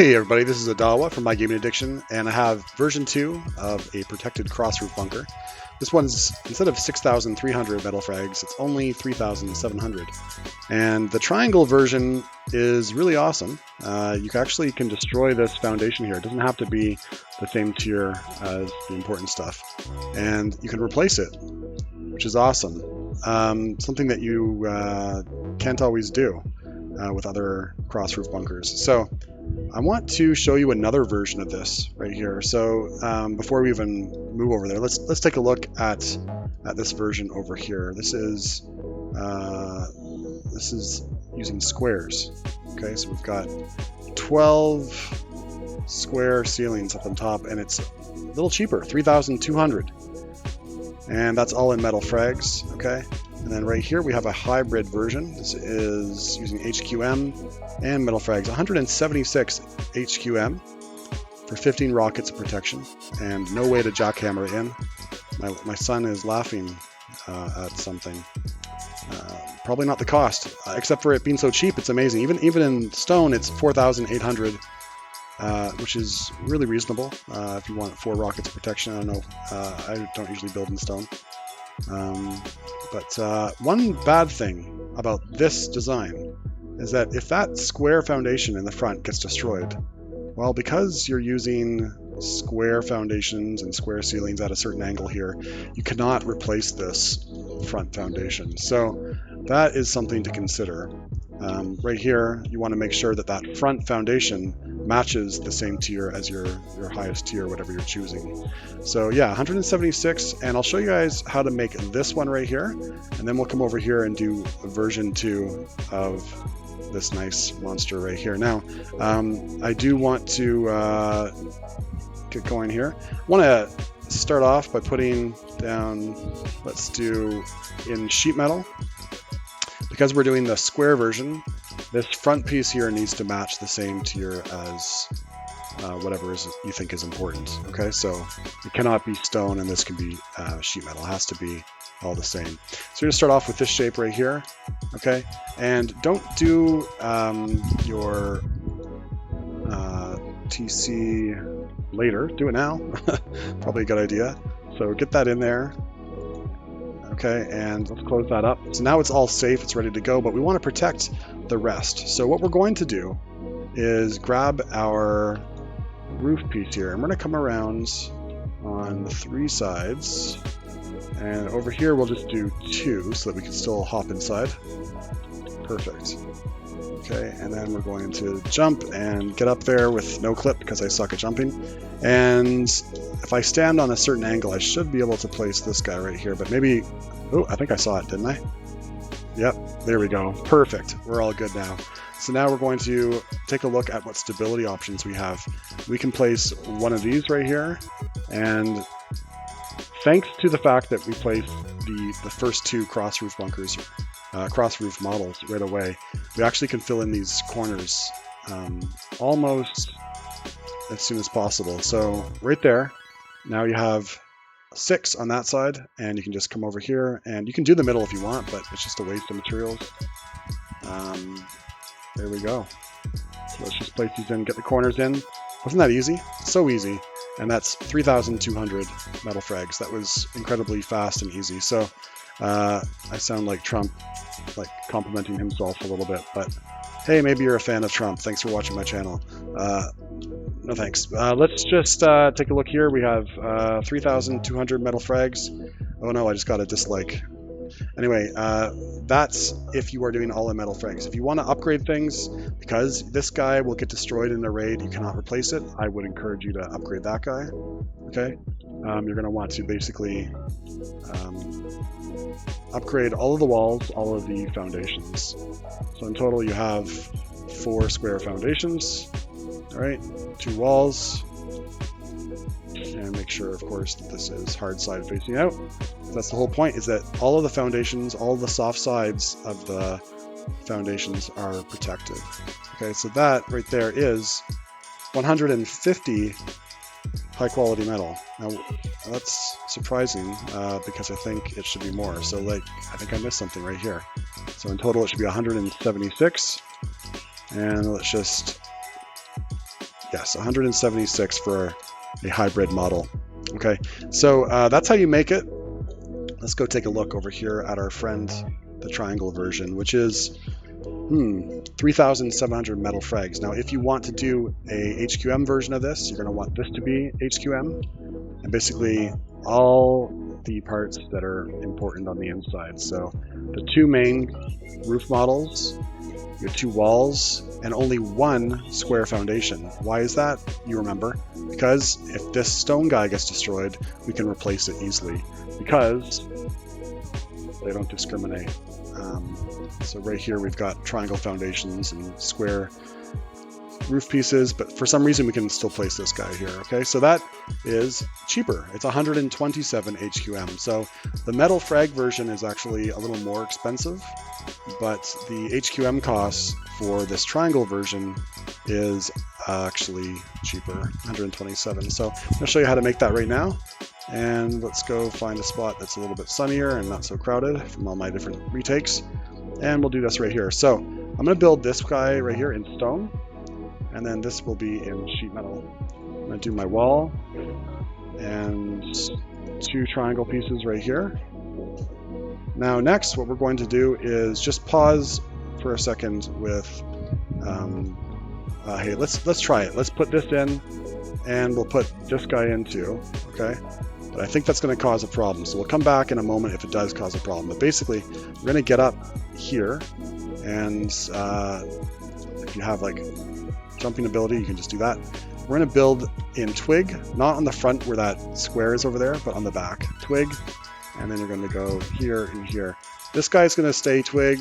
Hey everybody, this is Adawa from My Gaming Addiction, and I have version 2 of a protected cross roof bunker. This one's, instead of 6,300 metal frags, it's only 3,700. And the triangle version is really awesome. You actually can destroy this foundation here. It doesn't have to be the same tier as the important stuff. And you can replace it, which is awesome. Something that you can't always do with other cross roof bunkers. So I want to show you another version of this right here. So before we even move over there, let's take a look at this version over here. This is using squares. Okay, so we've got 12 square ceilings up on top, and it's a little cheaper, 3,200, and that's all in metal frags. Okay. And then right here we have a hybrid version. This is using HQM and metal frags. 176 HQM for 15 rockets of protection, and no way to jackhammer it in. My son is laughing at something. Probably not the cost, except for it being so cheap. It's amazing. Even in stone, it's 4,800, which is really reasonable if you want 4 rockets of protection. I don't know. I don't usually build in stone. But one bad thing about this design is that if that square foundation in the front gets destroyed, well, because you're using square foundations and square ceilings at a certain angle here, you cannot replace this front foundation. So that is something to consider. Right here, you want to make sure that that front foundation matches the same tier as your highest tier, whatever you're choosing. So yeah, 176, and I'll show you guys how to make this one right here, and then we'll come over here and do version 2 of this nice monster right here. Now, I do want to get going here. I want to start off by putting down, let's do in sheet metal. Because we're doing the square version, this front piece here needs to match the same tier as whatever you think is important. Okay, so it cannot be stone, and this can be sheet metal. It has to be all the same. So you're gonna start off with this shape right here. Okay, and don't do your TC later. Do it now. Probably a good idea. So get that in there. Okay, and let's close that up. So now it's all safe, it's ready to go, but we want to protect the rest. So what we're going to do is grab our roof piece here, and we're going to come around on the 3 sides, and over here we'll just do 2 so that we can still hop inside. Perfect. Okay, and then we're going to jump and get up there with no clip because I suck at jumping. And if I stand on a certain angle, I should be able to place this guy right here, but maybe, oh, I think I saw it, didn't I? Yep, there we go. Perfect. We're all good now. So now we're going to take a look at what stability options we have. We can place one of these right here, and thanks to the fact that we placed the first 2 cross roof bunkers, cross roof models right away, we actually can fill in these corners almost as soon as possible. So right there, now you have 6 on that side, and you can just come over here, and you can do the middle if you want, but it's just a waste of materials. There we go. So let's just place these in, get the corners in. Wasn't that easy? So easy. And that's 3,200 metal frags. That was incredibly fast and easy. So I sound like Trump, like complimenting himself a little bit, but hey, maybe you're a fan of Trump. Thanks for watching my channel. No thanks. Let's just take a look here. We have 3,200 metal frags. Oh no, I just got a dislike. Anyway, that's if you are doing all in metal frags. If you want to upgrade things, because this guy will get destroyed in a raid, you cannot replace it, I would encourage you to upgrade that guy. Okay? You're going to want to basically upgrade all of the walls, all of the foundations. So in total you have 4 square foundations. All right, 2 walls, and make sure, of course, that this is hard side facing out. That's the whole point, is that all of the foundations, all of the soft sides of the foundations are protected. Okay, so that right there is 150 high quality metal. Now that's surprising because I think it should be more. So like, I think I missed something right here. So in total it should be 176, and let's just Yes, 176 for a hybrid model. Okay, so that's how you make it. Let's go take a look over here at our friend, the triangle version, which is 3,700 metal frags. Now, if you want to do a HQM version of this, you're going to want this to be HQM, and basically all the parts that are important on the inside. So the two main roof models, your two walls, and only one square foundation. Why is that? You remember, because if this stone guy gets destroyed, we can replace it easily because they don't discriminate. So right here we've got triangle foundations and square roof pieces, but for some reason we can still place this guy here. Okay, so that is cheaper. It's 127 HQM. So the metal frag version is actually a little more expensive, but the HQM costs for this triangle version is actually cheaper, 127. So I'm going to show you how to make that right now. And let's go find a spot that's a little bit sunnier and not so crowded from all my different retakes. And we'll do this right here. So I'm going to build this guy right here in stone, and then this will be in sheet metal. I'm going to do my wall and two triangle pieces right here. Now next, what we're going to do is just pause for a second with, hey, let's try it. Let's put this in, and we'll put this guy in too, okay? But I think that's going to cause a problem. So we'll come back in a moment if it does cause a problem. But basically, we're going to get up here, and if you have like jumping ability, you can just do that. We're going to build in twig, not on the front where that square is over there, but on the back. Twig, and then you're going to go here and here. This guy's going to stay twig.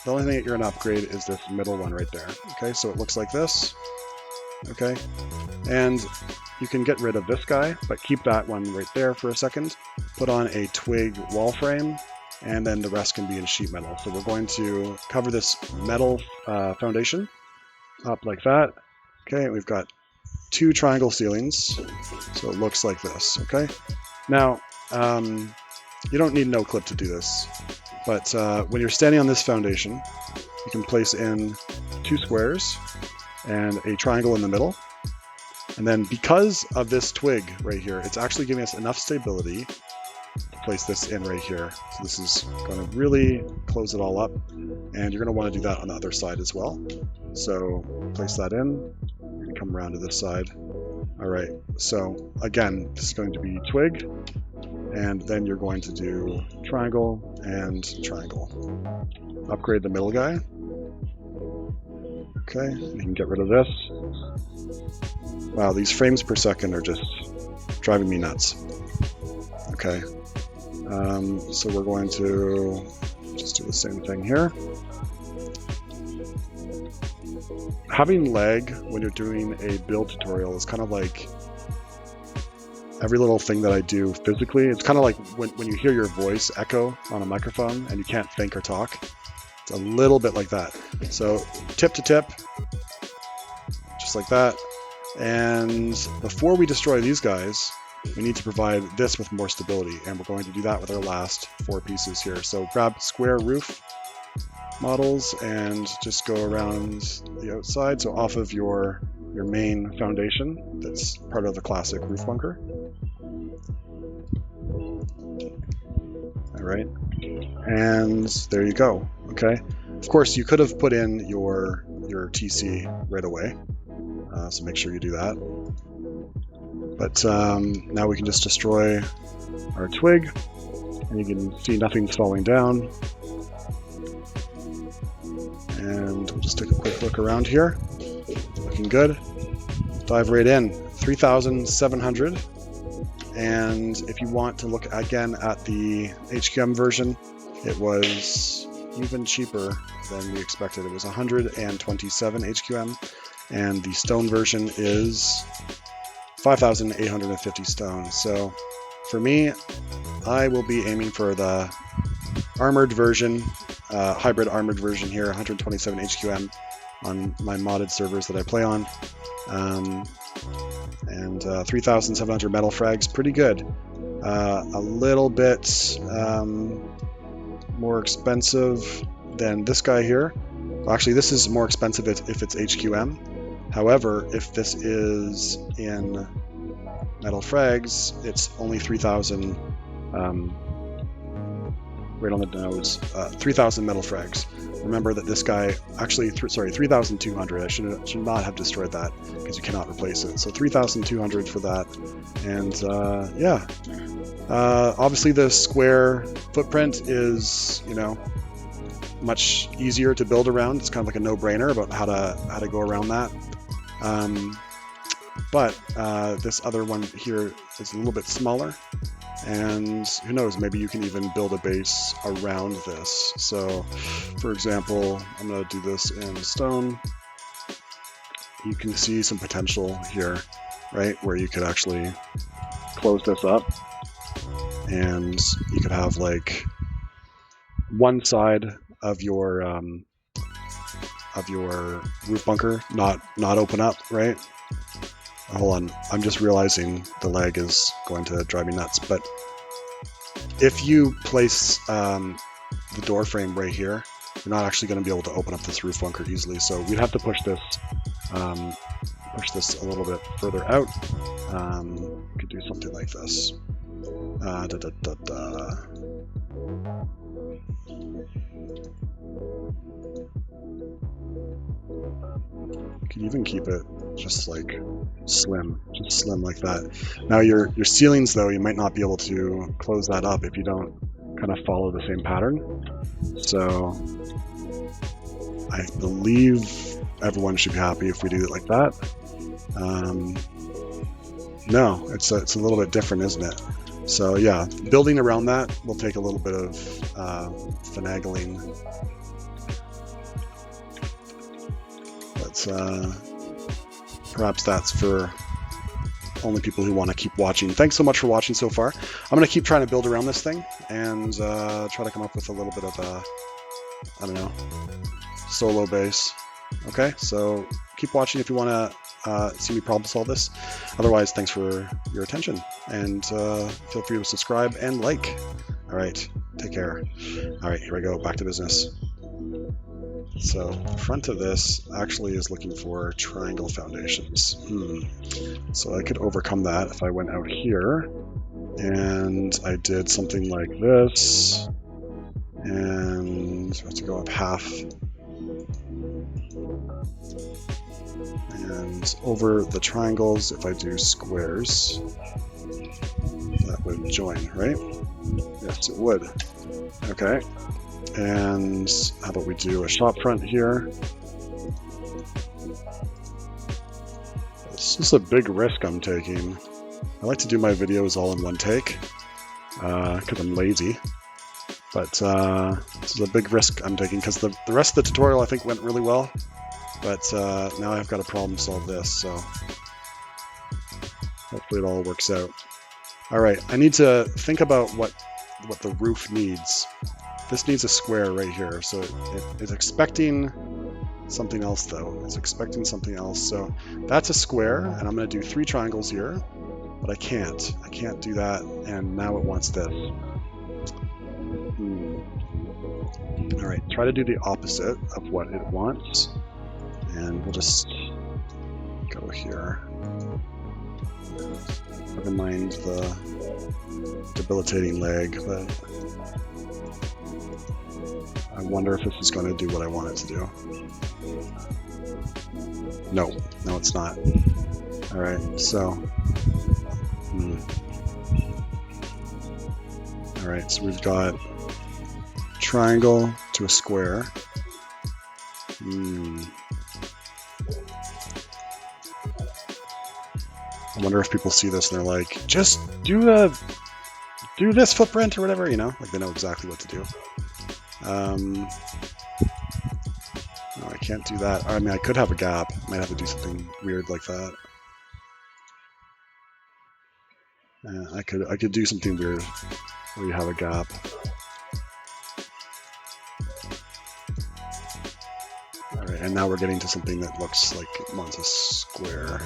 The only thing that you're going to upgrade is this middle one right there. Okay, so it looks like this. Okay, and you can get rid of this guy, but keep that one right there for a second. Put on a twig wall frame, and then the rest can be in sheet metal. So we're going to cover this metal foundation up like that. Okay, we've got two triangle ceilings, so it looks like this. Okay, now you don't need no clip to do this, but when you're standing on this foundation, you can place in two squares and a triangle in the middle. And then because of this twig right here, it's actually giving us enough stability to place this in right here. So this is going to really close it all up, and you're going to want to do that on the other side as well. So place that in, and come around to this side. All right, so again, this is going to be twig, and then you're going to do triangle and triangle. Upgrade the middle guy. Okay, you can get rid of this. Wow, these frames per second are just driving me nuts. Okay, so we're going to just do the same thing here. Having lag when you're doing a build tutorial is kind of like every little thing that I do physically. It's kind of like when you hear your voice echo on a microphone and you can't think or talk. It's a little bit like that. So tip to tip, just like that. And before we destroy these guys, we need to provide this with more stability, and we're going to do that with our last four pieces here. So grab square roof models and just go around the outside, so off of your main foundation that's part of the classic roof bunker. All right, and there you go. Okay, of course you could have put in your TC right away, so make sure you do that. But now we can just destroy our twig, and you can see nothing's falling down. And we'll just take a quick look around here. Looking good. Dive right in. 3,700. And if you want to look again at the HQM version, it was even cheaper than we expected. It was 127 HQM, and the stone version is 5,850 stone. So for me, I will be aiming for the armored version, hybrid armored version here, 127 HQM on my modded servers that I play on. And 3,700 metal frags, pretty good. A little bit more expensive than this guy here. Well, actually, this is more expensive if it's HQM. However, if this is in Metal Frags, it's only 3,000 right on the nose, 3,000 Metal Frags. Remember that this guy, actually, sorry, 3,200. I should not have destroyed that because you cannot replace it. So 3,200 for that. And yeah, obviously the square footprint is, you know, much easier to build around. It's kind of like a no-brainer about how to go around that. But this other one here is a little bit smaller. And who knows, maybe you can even build a base around this. So, for example, I'm going to do this in stone. You can see some potential here, right, where you could actually close this up. And you could have like one side of your roof bunker not open up, right? Hold on, I'm just realizing the lag is going to drive me nuts. But if you place the door frame right here, you're not actually going to be able to open up this roof bunker easily. So we'd have to push this a little bit further out. Could do something like this. You can even keep it just like slim like that. Now your ceilings, though, you might not be able to close that up if you don't kind of follow the same pattern. So I believe everyone should be happy if we do it like that. No, it's a little bit different, isn't it? So yeah, building around that will take a little bit of finagling. But perhaps that's for only people who want to keep watching. Thanks so much for watching so far. I'm going to keep trying to build around this thing and try to come up with a little bit of a, I don't know, solo base. Okay, so keep watching if you want to see me problem solve this. Otherwise, thanks for your attention, and feel free to subscribe and like. All right, take care. All right, here we go, back to business. So front of this actually is looking for triangle foundations. So I could overcome that if I went out here and I did something like this, and I have to go up half. And over the triangles, if I do squares, that would join, right? Yes, it would. Okay. And how about we do a shop front here? This is a big risk I'm taking. I like to do my videos all in one take because I'm lazy. But this is a big risk I'm taking because the rest of the tutorial I think went really well. But now I've got to problem solve this, so hopefully it all works out. All right, I need to think about what the roof needs. This needs a square right here, so it is expecting something else, though. It's expecting something else, so that's a square, and I'm going to do 3 triangles here, but I can't. I can't do that, and now it wants this. All right, try to do the opposite of what it wants, and we'll just go here. Never mind the debilitating lag, but I wonder if this is going to do what I want it to do. No, it's not. All right, so. All right, so we've got triangle to a square. I wonder if people see this and they're like, just do this footprint or whatever, you know, like they know exactly what to do. No, I can't do that. I mean, I could have a gap. I might have to do something weird like that. I could do something weird where you have a gap. All right, and now we're getting to something that looks like it wants a square.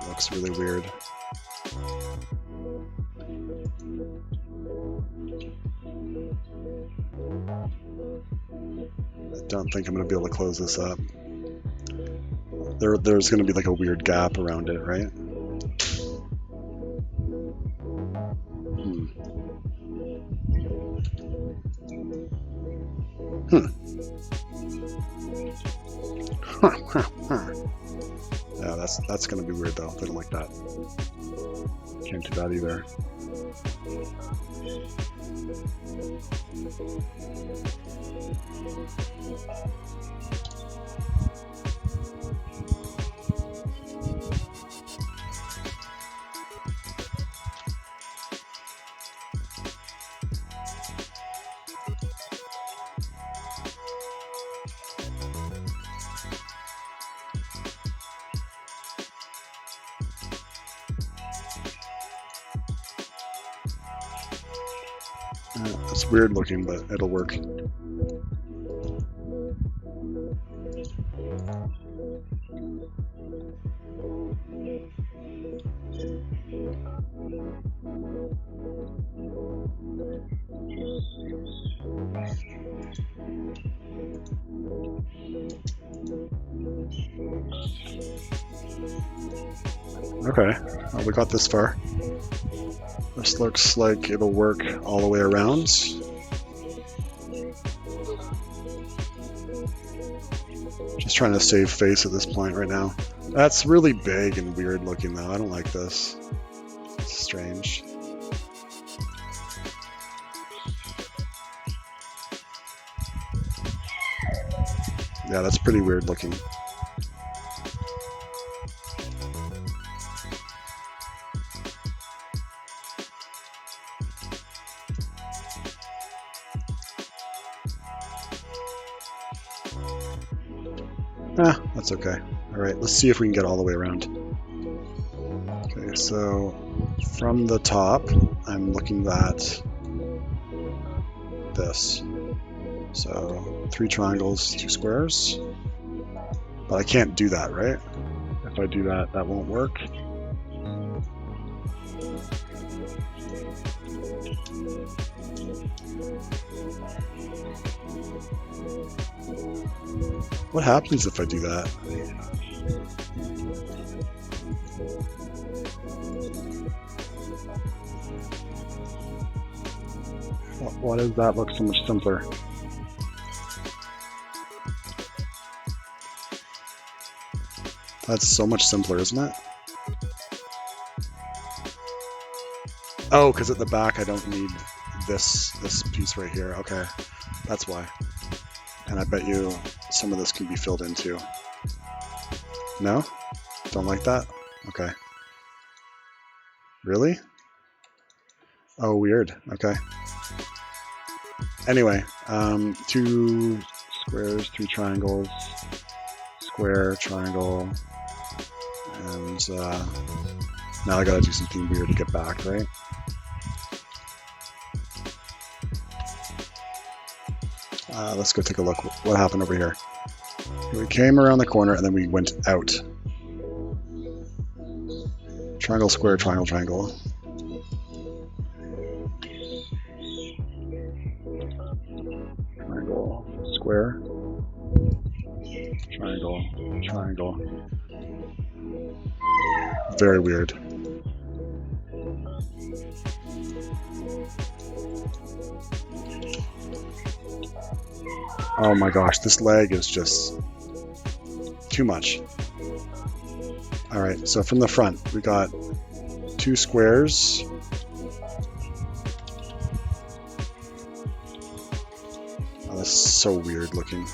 Looks really weird. don't think I'm going to be able to close this up. There's going to be like a weird gap around it, right? Yeah, that's going to be weird though. They don't like that. Can't do that either. It's weird looking, but it'll work. Okay, well, we got this far. This looks like it'll work all the way around. Just trying to save face at this point right now. That's really big and weird looking though. I don't like this. It's strange. Yeah, that's pretty weird looking. That's okay. Alright, let's see if we can get all the way around. Okay, so from the top, I'm looking at this. So 3 triangles, 2 squares. But I can't do that, right? If I do that, that won't work. What happens if I do that? Why does that look so much simpler? That's so much simpler, isn't it? Oh, because at the back I don't need this piece right here. Okay, that's why. And I bet you some of this can be filled in too. No? Don't like that? Okay. Really? Oh, weird. Okay. Anyway, 2 squares, 3 triangles, square, triangle, and now I gotta do something weird to get back, right? Let's go take a look what happened over here. We came around the corner and then we went out. Triangle, square, triangle, triangle. Triangle, square, triangle, triangle. Very weird. Oh my gosh, this leg is just too much. Alright, so from the front, we got 2 squares. Oh, that's so weird looking.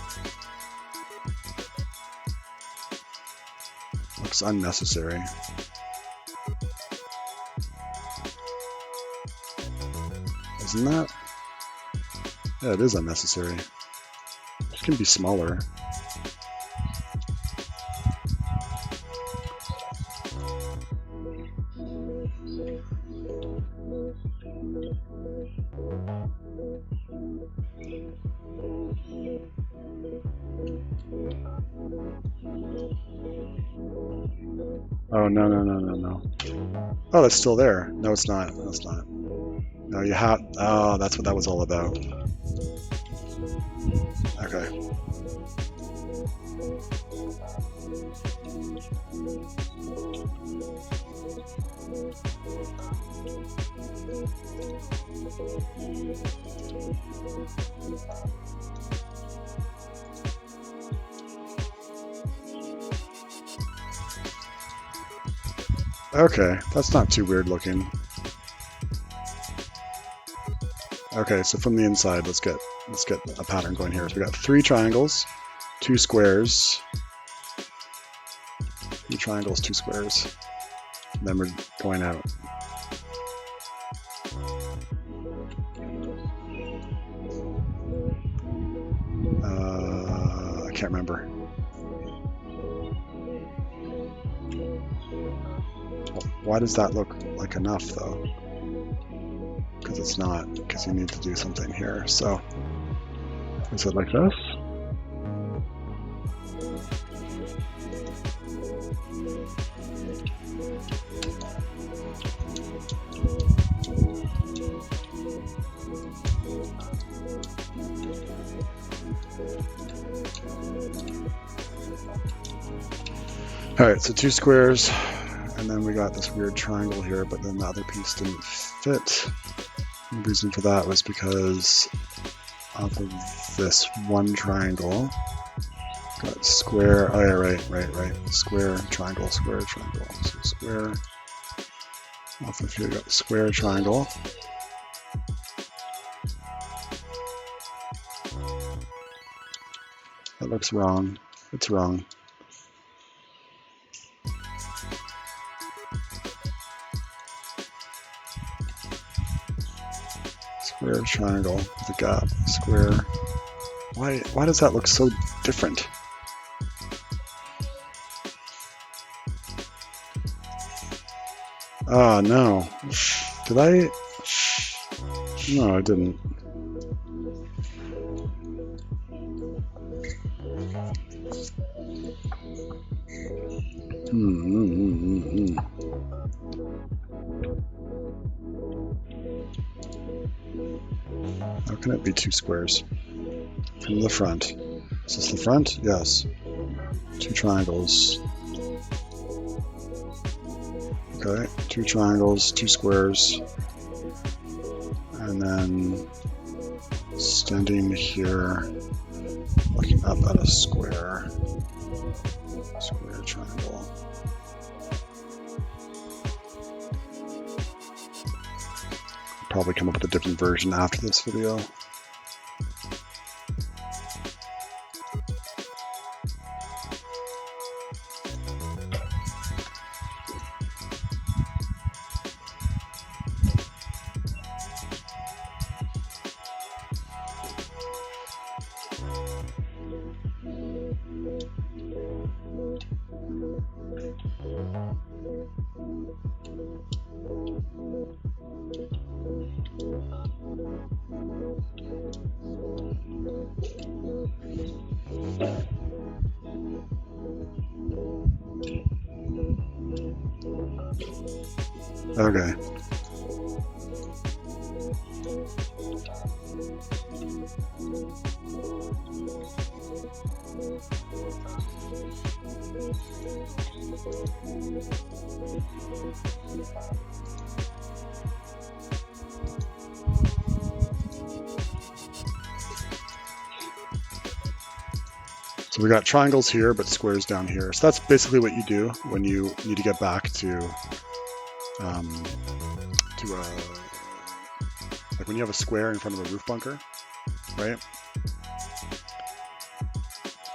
Looks unnecessary. Isn't that? Yeah, it is unnecessary. This can be smaller. Oh, no, no, no, no, no. Oh, that's still there. No, it's not. No, it's not. No, you have... Oh, that's what that was all about. Okay. Okay, that's not too weird looking. Okay, so from the inside, let's get a pattern going here. So we got 3 triangles, 2 squares, 3 triangles, 2 squares. And then we're going out. I can't remember. Why does that look like enough though? Because it's not, because you need to do something here. So is it like this? All right, so 2 squares, and then we got this weird triangle here, but then the other piece didn't fit. The reason for that was because off of this one triangle, got square, oh yeah, right, square, triangle, square, triangle, so square, off of here, got square, triangle. That looks wrong, it's wrong. Square, triangle with a gap, square. Why does that look so different? Ah, no. Did I? No, I didn't. How can it be 2 squares? From the front. Is this the front? Yes. 2 triangles. Okay, 2 triangles, 2 squares. And then standing here, looking up at a square. Square, triangle. Probably come up with a different version after this video. Okay. So we got triangles here, but squares down here. So that's basically what you do when you need to get back to like when you have a square in front of a roof bunker, right?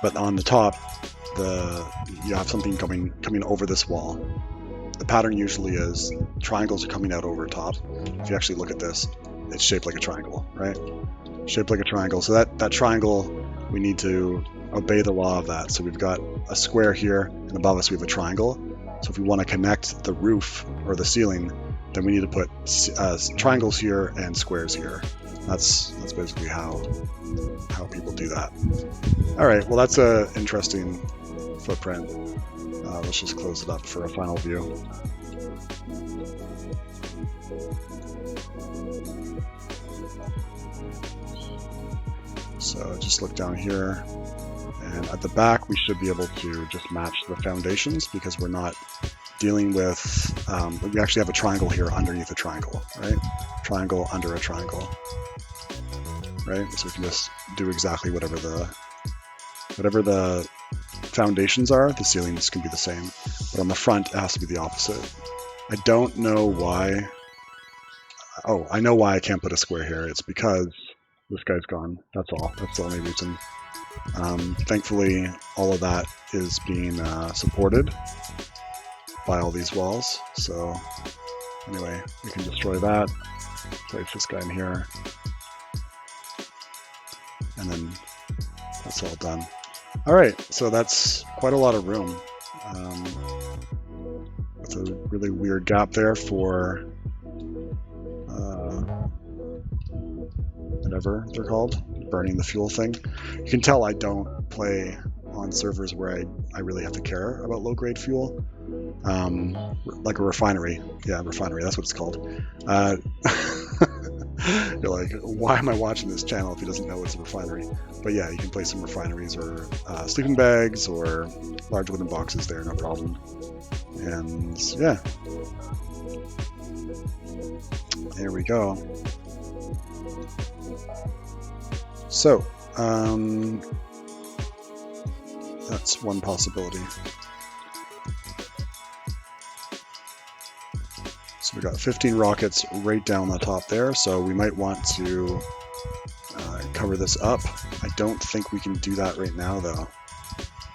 But on the top, you have something coming over this wall. The pattern usually is triangles are coming out over top. If you actually look at this, it's shaped like a triangle, right? Shaped like a triangle. So that triangle, we need to obey the law of that. So we've got a square here, and above us we have a triangle. So if we want to connect the roof or the ceiling, then we need to put triangles here and squares here. That's basically how people do that. All right, well that's an interesting footprint. Let's just close it up for a final view. So just look down here, and at the back we should be able to just match the foundations because we're not dealing with, we actually have a triangle here underneath a triangle, right? Triangle under a triangle, right? So we can just do exactly whatever the foundations are, the ceilings can be the same. But on the front, it has to be the opposite. I don't know why. Oh, I know why I can't put a square here. It's because this guy's gone. That's all. That's the only reason. Thankfully, all of that is being supported by all these walls. So anyway, we can destroy that. Place this guy in here. And then that's all done. All right, so that's quite a lot of room. With a really weird gap there for whatever they're called, burning the fuel thing. You can tell I don't play on servers where I really have to care about low-grade fuel. Like a refinery. Yeah, refinery, that's what it's called. You're like, why am I watching this channel if he doesn't know it's a refinery? But yeah, you can play some refineries or sleeping bags or large wooden boxes there, no problem. And yeah, there we go. So, that's one possibility. So we got 15 rockets right down the top there, so we might want to cover this up. I don't think we can do that right now though,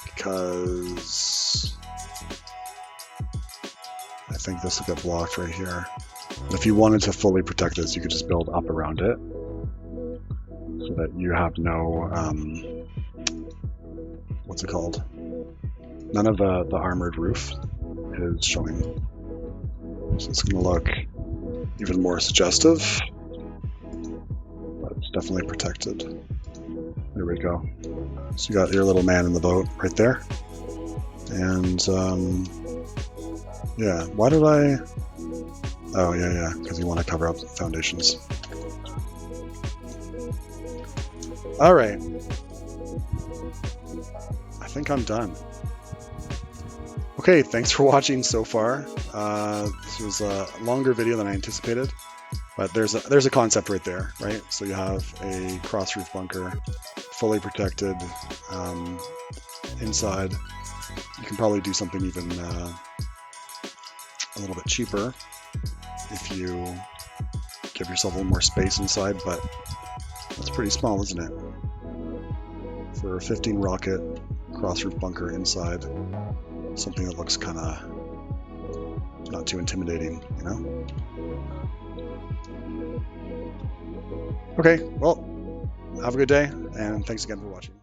because I think this will get blocked right here. If you wanted to fully protect this, you could just build up around it so that you have no, what's it called? None of the armored roof is showing. So it's going to look even more suggestive, but it's definitely protected. There we go. So you got your little man in the boat right there. And yeah, why did I? Oh yeah, because you want to cover up the foundations. All right, I think I'm done. Okay, thanks for watching so far. This was a longer video than I anticipated, but there's a concept right there, right? So you have a cross roof bunker, fully protected inside. You can probably do something even a little bit cheaper if you give yourself a little more space inside, but that's pretty small, isn't it? For a 15 rocket cross roof bunker inside, something that looks kind of not too intimidating, you know? Okay, well, have a good day, and thanks again for watching.